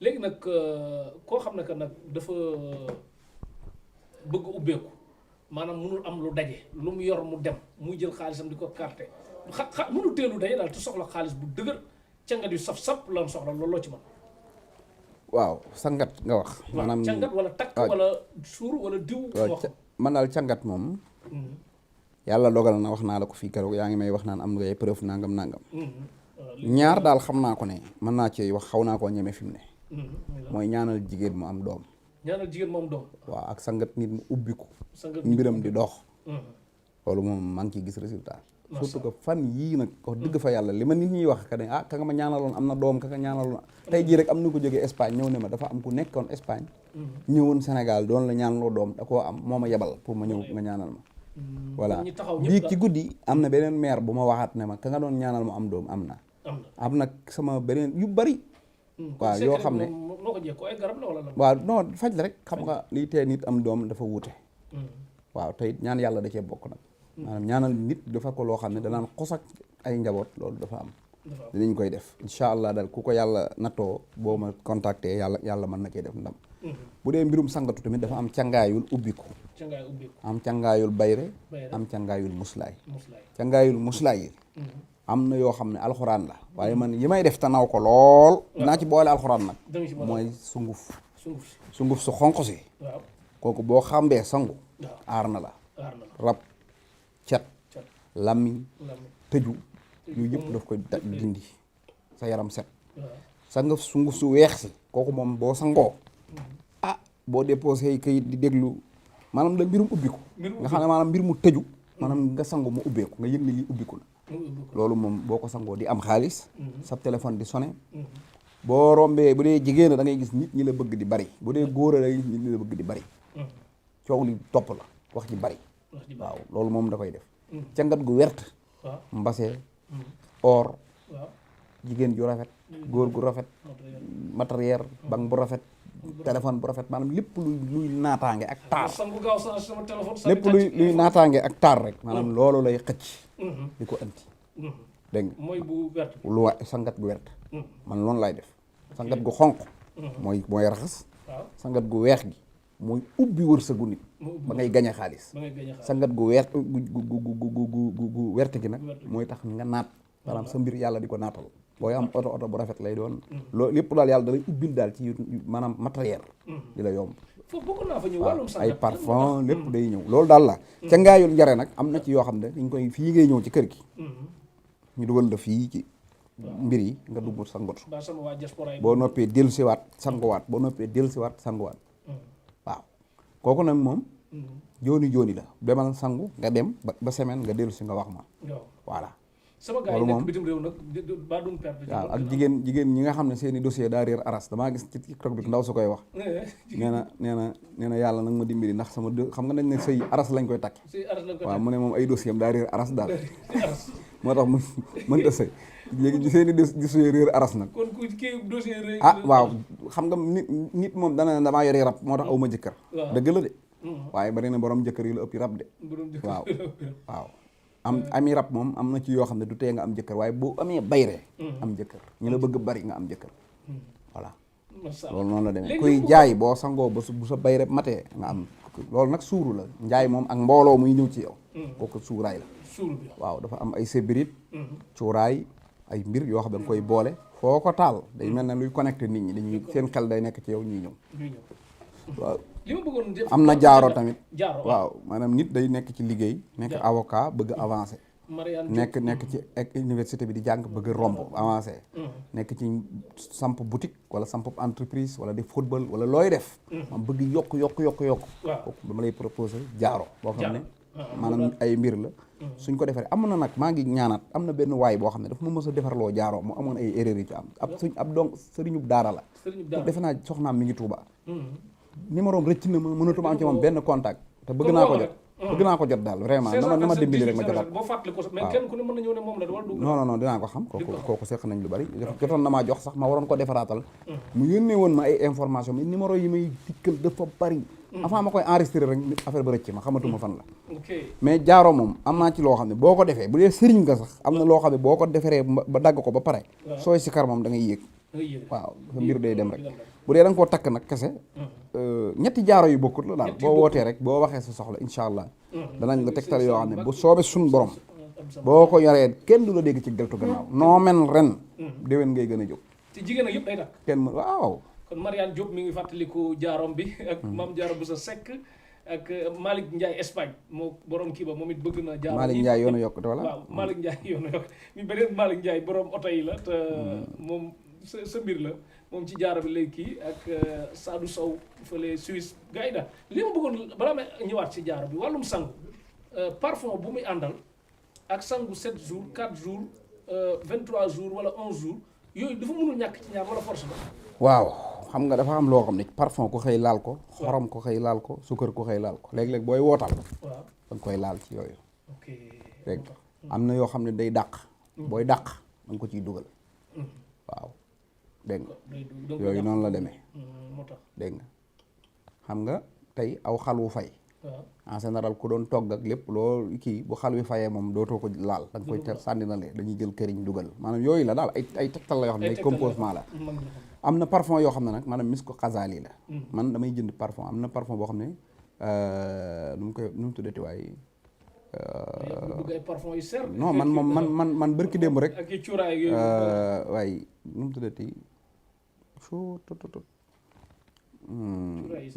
léegi nag koo xam ne que nag dafa bëgg ubbeeku maanaam mënul am lu daje lu mu yor mu dem muy jël xaalisam di ko carte mënul teelu daje daal te soxla xaalis bu dëgër cangat yu saf-sap lan soxla loolu loo ci man waaw sangat nga wax. maanaam cangat wala takk wala suur wala diw. man daal cangat moom. yàlla dogal na wax naa la ko fii keroog yaa ngi may wax naan am nga ay preuve nangam nangam. ñaar daal xam naa ko ne mën naa ci wax xaw naa koo ñeme fi mu ne. mooy ñaanal jigéen mu am doom. ñaanal jigéen mu am doom. waaw ak sangat nit mu ubbiku. mbiram di dox. loolu moom maa ngi ciy gis résultat. surtout que fan yii nag wax dëgg fa yàlla li ma nit ñi wax que ne ka nga ma ñaanaloon am na doom ka nga ñaanaloon tey jii rek am na ko jógee Espagne ñëw ne ma dafa am ku nekkoon Espagne. ñëwoon Sénégal doon la ñaanaloo doom da koo am moo ma yebal pour ma ñëw nga ñaanal ma. voilà bii ci guddi am na beneen maire bu ma waxaat ne ma ka nga doon ñaanal mu am doom am na. am na sama beneen yu bari. waaw yoo xam ne waaw non faj la rek xam nga lii tee nit am doom dafa wuute. waaw tey ñaan yàlla da cee bokk nag. maanaam ñaanal nit dafa ko loo xam ne danaan xos ak ay njaboot loolu dafa am. dinañ koy def incha allah daal ku ko yàlla nattoo boo ma contacté yàlla mën na cee def ndam. bu dee mbirum sangatu tamit dafa am cangaayul ubbiku. am cangaayul bayre am cangaayul muslaay. cangaayul muslaay yi. am na yoo xam ne alxuraan la waaye man yi may def te naw ko lool. naa ci boole alxuraan nag. mooy sunguf. sunguf su xonq si. kooku boo xàmbee sangu. aar na la. rab cat làmmiñ tëju yooyu yëpp daf koy dindi sa yaram set. sunguf su weex si kooku moom boo sangoo. boo déposé kayit di déglu maanaam la mbirum ubbiku. nga xam ne maanaam mbir mu tëju. maanaam nga sangu mu ubbeeku nga yëg ne lii ubbiku na. loolu moom boo ko sangoo di am xaalis. sa téléphone di sonné. boo rombee bu dee jigéen da ngay gis nit ñi la bëgg di bari bu dee góor da ngay gis nit ñi la bëgg di bari. coow li topp la wax ji bari. waaw loolu moom da koy def. cangat gu wert. mbase or. jigéen ju rafet. góor gu rafet. matériel banque bu rafet. téléphone bu rafet maanaam lépp luy naataange ak taar. lépp luy naataange ak taar rek. maanaam loolu lay xëcc. di ko anti. dégg nga mooy bu wert. lu wa sangat gu wert. man loolu laay def. sangat gu xonq. mooy raxas. sangat gu weex gi. mooy ubbi wërsëgu nit. ba ngay gañe xaalis. sangat gu weer gu werte gi nag. mooy tax nga naat. maanaam sa mbir yàlla di ko naatal. booy am oto bu rafet lay doon. loolu lépp daal yàlla da lay ubbil daal ci maanaam matériel. di la yomb. foofu bëgg naa fa ñëw wàllum sangat ay parfum lépp day ñëw loolu daal la. ca ngaayul njare nag am na ci yoo xam ne dañ koy fii ngay ñëw ci kër gi. ñu dugal la fii ci mbir yi nga dugg sangotu. boo noppee dellusiwaat sanguwaat boo noppee dellusiwaat sanguwaat. waaw kooku nag moom. jooni la demal sangu nga dem ba semaine nga dellusi nga wax ma. voilà. sama gars yi nekk bitim réew nag ba duñ perte. waaw ak jigéen ñi nga xam ne seeni dossier daa réer aras damaa gis ci TikTok bi ndaw su koy wax. nee na yàlla nag ma dimbali ndax sama xam nga nañ ne sëy aras lañ koy takk. waaw mu ne moom ay dossier am daa réer aras daal. moo tax mënta sëy léegi seeni dossier réer aras nag. kon ku kii dossier réer. waaw xam nga nit moom dana ne damaa yore rab moo tax aw ma jëkkër. dëgg la de. waaye bari na borom jëkkër yi la ëppi rab de. waaw. ami rab moom am na ci yoo xam ne du tee nga am jëkkër waaye boo amee bayre am jëkkër ñu la bëgg bari nga am jëkkër. voilà loolu noonu la demee kuy jaay boo sangoo ba bu sa bayre matee nga am loolu nag suuru la njaay moom ak mbooloo muy ñëw ci yow. kooku suuraay la. waaw dafa am ay sébirit cuuraay ay mbir yoo xam ne nga koy boole foo ko taal day mel ne luy connecté nit ñi dañuy seen xel day nekk ci yow ñuy ñëw. waaw am na jaaro tamit. waaw maanaam nit day nekk ci liggéey. nekk avocat bëgg avancer. nekk ci université bi di jàng bëgg romb avancer. nekk ci samp boutique wala samp entreprise wala di football wala looy def. man bëgg yokk. kooku dama lay proposer jaaro boo xam ne. maanaam ay mbir la. suñ ko defaree am na nag maa ngi ñaanaat am na benn waay boo xam ne daf ma mës a defarloo jaaro mu amoon ay erreur yi ci am ab donc sëriñub daara la. defe naa soxnaam mi ngi Tuuba. numéro am rëcc na ma mënatuma am ci moom benn contact te bëgg naa ko jot daal vraiment na ma dimbali rek ma jotaat boo fàttali ko mais kenn ku ne mën na ñëw ne moom la wala du non dinaa ko xam kooku seq nañ lu bari jotoon na maa jox sax ma waroon ko defaraatal mu yónnee woon ma ay information mais numéro yi may dikkal dafa bari avant ma koy enregistré rek affaire ba rëcc ma xamatuma fan la mais jaaro moom am naa ci loo xam ne boo ko defee bu dee sëriñ nga sax am na loo xam ne boo ko defaree ba dagg ko ba pare sooy sikar moom da ngay yéeg waaw sa mbir day dem rek bu dee da nga koo takk nag kese ñetti jaaro yu bokkut la daal boo wootee rek boo waxee sa soxla incha allah danañ la tegtal yoo xam ne bu soobee suñ borom boo ko yoree kenn du la dégg ci geltu gannaaw noo mel ren déwén ngay gën a jóg te jigéen ak yëpp day takk kenn waaw kon Mariane Diop mi ngi fàttaliku jaarom bi ak Mame Diarra Bousso Seck ak Malick Ndiaye Espagne moo borom kii ba moom it bëgg na jaarom Malick Ndiaye yoonu yokkute wala waaw Malick Ndiaye yoonu yokkute mi beneen Malick Ndiaye borom oto yi la te moom sa mbir la moom ci jaaro bi lay kii ak Sadou Sow fële Suisse gars yi daal li ma bëggoon balaa may ñëwaat ci jaaro bi wàllum sangu parfum bu muy àndal ak sangu 7 jours 4 jours 23 jours wala 11 jours yooyu dafa mënul ñàkk ci ñaar wala force ba waaw xam nga dafa am loo xam ne parfum ko xëy laal ko xorom ko xëy laal ko sukkar ko xëy laal ko léeg-léeg booy wootal waaw da nga koy laal ci yooyu ok dégg am na yoo xam ne day dàq booy dàq da nga ko ciy dugal waaw dégg nga yooyu noonu la demee moo tax dégg nga xam nga tey aw xal wu fay waaw en général ku doon togg ak lépp loo kii bu xal wi fayee moom dootoo ko laal da nga koy ter sànni na le dañuy jël këriñ dugal maanaam yooyu la daal ay tegtal la yoo xam ne ay composement la am na parfum yoo xam ne nag maanaam misko xazali la man damay jënd parfum am na parfum boo xam ne nu mu tuddati waaye dugg ay parfum yu ser non man bërki démb rek ak i cuuraay yooyu waaye nu mu tuddati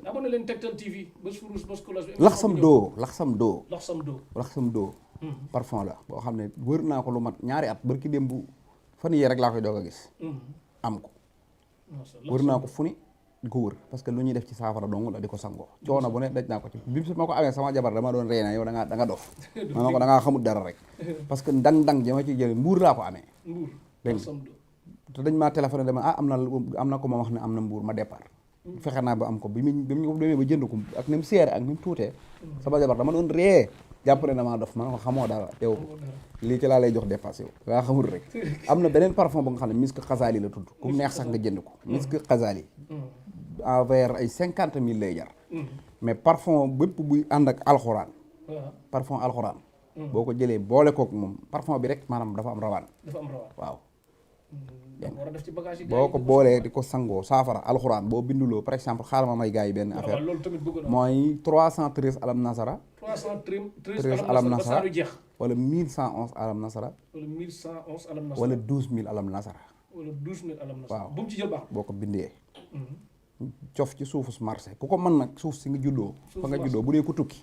abonné leen Tektal TV bés furus bés kulas bi laxsam doo parfum la boo xam ne wër naa ko lu mat ñaari at bërki démb fan yee rek laa koy doog a gis am ko wër naa ko fu ni di ko wër parce que lu ñuy def ci saafara dong la di ko sangoo coono bu ne daj naa ko ci bi ma ko amee sama jabar dama doon rey na yow da nga dof ma ne ko da ngaa xamul dara rek parce que ndang ji ma ci jële mbuur laa ko amee dégg te dañ maa téléphoné dama am na ko ma wax ne am na mbuur ma départ fexe naa ba am ko bi mu demee ba jënd ko ak ni mu seere ak ni mu tuutee sama jabar dama doon ree jàpp ne damaa dof ma ne ko xamoo dara yow lii ci laa lay jox dépassé yow nga xamul rek am na beneen parfum bu nga xam ne misk xazali la tudd ku mu neex sax nga jënd ko misk xazali envers ay 50 000 lay jar mais parfum bépp buy ànd ak alxuraan parfum alxuraan boo ko jëlee boole kook moom parfum bi rek maanaam dafa am rawaan waaw boo ko boolee di ko sangoo saafara alxuraan boo binduloo par exemple xaaral ma may gars yi benn affaire mooy 313 alam nasara 313 alam nasara wala 1111 alam nasara wala 12000 alam nasara waaw bu mu ci jël baax boo ko bindee cof ci suufu marché ku ko mën nag suuf si nga juddoo fa nga juddoo bu dee ku tukki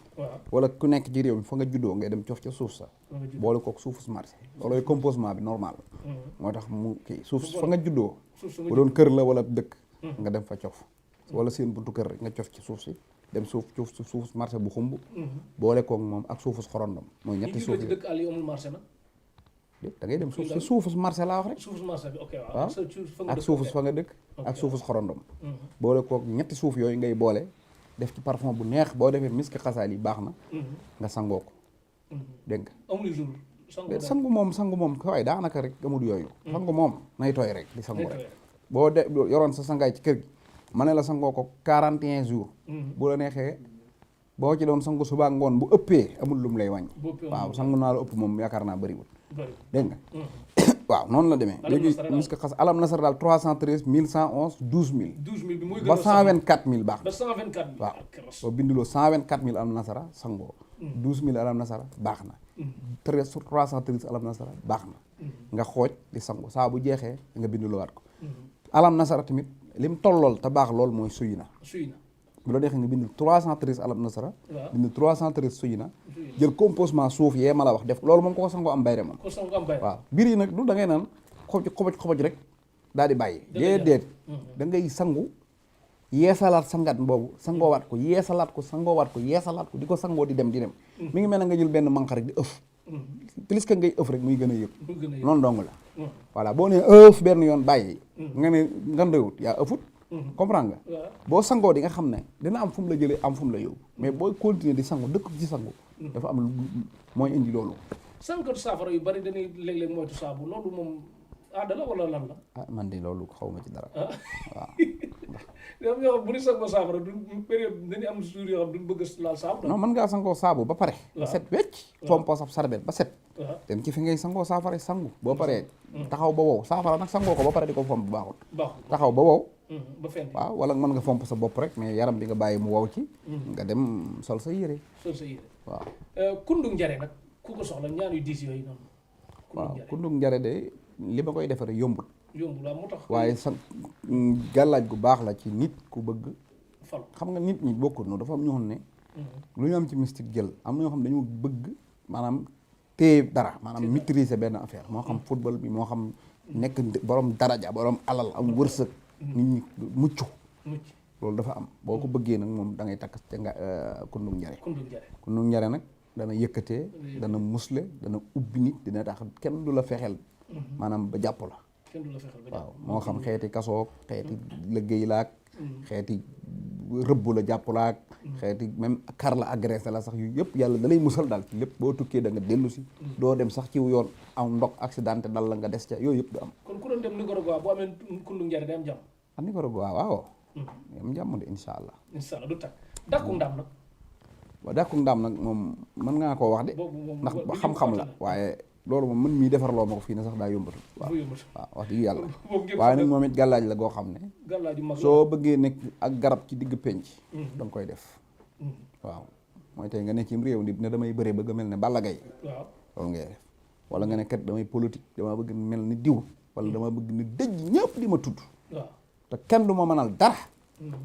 wala ku nekk ci réew mi fa nga juddoo ngay dem cof ca suuf sa boole kook suufu marché loolooy composement bi normal moo tax mu kii suuf fa nga juddoo bu doon kër la wala dëkk nga dem fa cof wala seen buntu kër rek nga cof ci suuf si dem suuf marché bu xumb boole kook moom ak suufu xorondom mooy ñetti suuf yi da ngay dem suuf si suufu marché laa wax rek suufu marché bi ok waaw ak suufu fa nga dëkk ak suufu xorondom boole kook ñetti suuf yooyu ngay boole def ci parfum bu neex boo defee misk xasaal yi baax na nga sangoo ko dégg nga sangu moom waaye daanaka rek amul yooyu sangu moom nay tooy rek di sangu rek boo de yoroon sa sangaay ci kër gi ma ne la sangoo ko 41 jours bu la neexee boo ci doon sangu suba ngoon bu ëppee amul lum lay wàññi waaw sangu naa la ëpp moom yaakaar naa bëriwul dégg nga waaw noonu la demee léegi misk xas alam nasara daal 313 1111 12000 ba 124000 baax na waaw boo binduloo 124000 alam nasara sangoo 12000 alam nasara baax na 313 alam nasara baax na nga xooj di sangu saa bu jeexee nga binduloo waat ko alam nasara tamit lim tollool te baax lool mooy suy na bu la neexee nga bind 313 alam nasara bind 313 suy na jël composement suuf yee ma la wax def loolu moom ko sangoo am bayre moom waaw biir yi nag du da ngay naan xoboj rek daal di bàyyi déedéet da ngay sangu yeesalaat sangat boobu sangoowaat ko yeesalaat ko di ko sangoo di dem mi ngi mel ne nga jël benn manq rek di ëf plus que ngay ëf rek muy gën a yëg noonu dong la voilà boo nee ëf benn yoon bàyyi nga ne ngandewut yaa ëfut comprendre nga boo sangoo di nga xam ne dina am fu mu la jëlee am fu mu la yóbbu mais booy continuer di sangu dëkk ci sangu dafa am mooy indi loolu sangkatu saafara yu bari dañuy léeg-léeg moytu saabu loolu moom aada la wala lan la man de loolu xaw ma ci dara waaw ñoom ñoo xam bu ñu sangoo saafara du période dañuy am jour yoo xam duñ bëgg a laal saabu. non mën ngaa sangoo saabu ba pare. ba set wecc. fompo sab sarbet ba set. dem ci fi ngay sangoo saafara sangu boo paree. taxaw ba wow saafara nag sangoo ko ba pare di ko fomp baaxul. taxaw ba wow. ba fenn waaw wala mën nga fomp sa bopp rek mais yaram bi nga bàyyi mu wow ci. nga dem sol sa yére. waaw. kundug njare nag ku ko soxla ñaan yu diis yooyu noonu. waaw kundug njare de li ma koy defaree yombul. waaw moo tax. waaye sa gàllaaj gu baax la ci nit ku bëgg. fal xam nga nit ñi bokkul noonu dafa am ñoo xam ne. lu ñu am ci mystique jël am na ñoo xam ne dañoo bëgg maanaam téye dara maanaam maîtriser benn affaire moo xam football bi moo xam nekk borom daraja borom alal am wërsëg. nit ñi mucc. loolu dafa am boo ko bëggee nag moom da ngay takk ca nga kundug njare. kundug njare nag dana yëkkatee. dana musle dana ubbi nit dina tax kenn du la fexeel. maanaam ba jàpp la. waaw moo xam xeeti kasoog xeeti liggéey laak xeeti rëbb la jàpp laak xeeti même kar la agressé la sax yu yëpp yàlla da lay musal daal ci lépp boo tukkee da nga dellu si doo dem sax ci yoon am ndox accidenté dal la nga des ca yooyu yëpp du am. kon ku doon dem Nicaragua boo amee kundug njare day am jàmm. ah Nicaragua waaw. am jàmm de incha allah. du tax dàkku ndaam nag. waaw dàkku ndaam nag moom mën ngaa koo wax de. ndax ba xam-xam la waaye. loolu moom mën mii defarloo ma ko fii ne sax daa yombatu waaw wax dëgg yàlla waaye nag moom it gàllaaj la goo xam ne soo bëggee nekk ak garab ci digg penc da nga koy def waaw mooy tey nga ne ci réew nit ne damay bëree bëgg a mel ne Balla Gaye loolu ngay def wala nga ne kat damay politique dama bëgg mel ni diw wala dama bëgg ni dëj ñëpp di ma tudd te kenn du ma mënal dara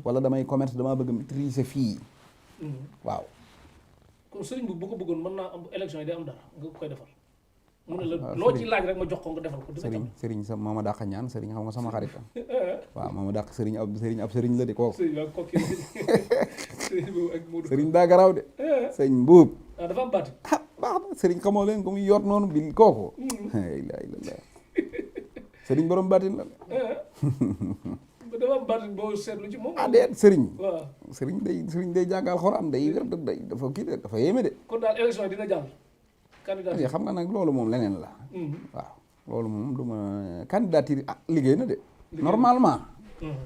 wala damay commerce dama bëgg maîtriser fii waaw kon sëriñ bu ko bëggoon mën naa am élection yi day am dara nga koy defal mu ne la loo ci laaj rek ma jox ko nga defal ko. sëriñ sa mama dàq ñaan sëriñ xam nga sama xarit am waaw mama dàq sëriñ ab sëriñ la di kooku. sëriñ daa garaaw de. sëriñ mbuub. dafa am baati. baax na sëriñ xamoo leen ko muy yor noonu bi kooku. sëriñ borom baatin la. dafa am baatin boo seetlu ci moom. déet sëriñ. waaw sëriñ day jàngal xoraan day wér day dafa kii de dafa yéeme de. kon daal élection dina jàll. candidature xam nga nag loolu moom leneen la. waaw loolu moom du ma candidature liggéey na de. normalement.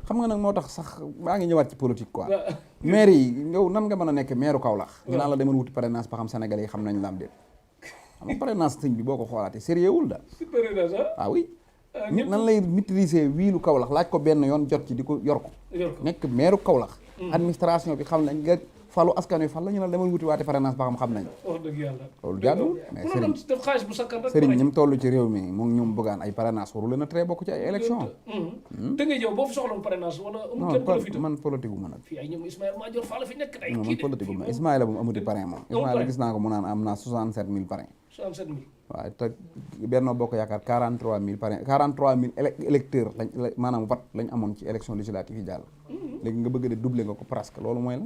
xam nga nag moo tax sax maa ngi ñëwaat ci politique quoi. maire yi yow nan nga mën a nekk maire Kaolack. ñu naan la demal wuti parrainage ba xam Sénégalais yi xam nañ la am déet. xam nga parrainage sëñ bi boo ko xoolaatee sérieux wul da. ah oui. nit nan lay maîtriser wiilu Kaolack laaj ko benn yoon jot ci di ko yor ko. nekk maire Kaolack. administration bi xam nañ nga. falu askan wi fan la ñu ne demal wuti waate parrainage ba xam nañ wax dëgg yàlla loolu jaaduwul mais sëriñ ñi mu toll ci réew mi moom ñoom bëggaan ay parrainage waru leen a tere bokk ci ay élection da ngay ñëw boo fi soxloon parrainage wala amul kenn profité man politique gu ma nag fii ay ñoom Ismaïla Madior Fall fi nekk tey man politique gu ma Ismaïla bu mu amuti parrain moom Ismaïla gis naa ko mu naan am naa 67000 parrain 67000 waaw te Benno Bokk Yaakaar 43000 parrain 43000 électeurs lañ maanaam vote lañ amoon ci élection législative yi jàll léegi nga bëgg de doubler nga ko presque loolu mooy la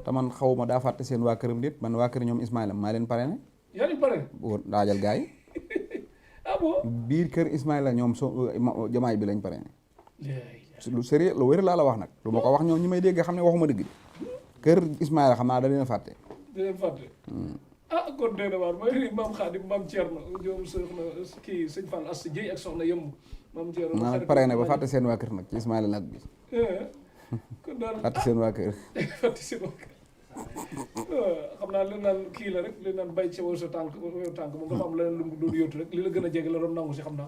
te man xaw ma daa fàtte seen waa këram déet man waa kër ñoom Ismaïla maa leen parrainé. yaa leen parrainé. daajal gars yi. ah bon. biir kër Ismaïla ñoom jamaay bi lañ parrainé. lu sérieux lu wér laa la wax nag. lu ma ko wax ñoom ñi may dégg xam ne waxuma dëgg. kër Ismaïla xam naa da leen a fàtte. da leen fàtte. kon dee na waar mooy maam Xaadim maam Thierno ñoom soxna kii sëñ Fall Assa Dieye ak soxna Yemb maam Thierno. maa nag parrainé ba fàtte seen waa kër nag ci Ismaïla nag bi. kon daal fàtte seen waa kër. fàtte seen waa kër xam naa li naan kii la rek li naan bay ci sa tànk moom dafa am leneen lu mu doon yóotu rek li la gën a jege la doon nangu si xam naa.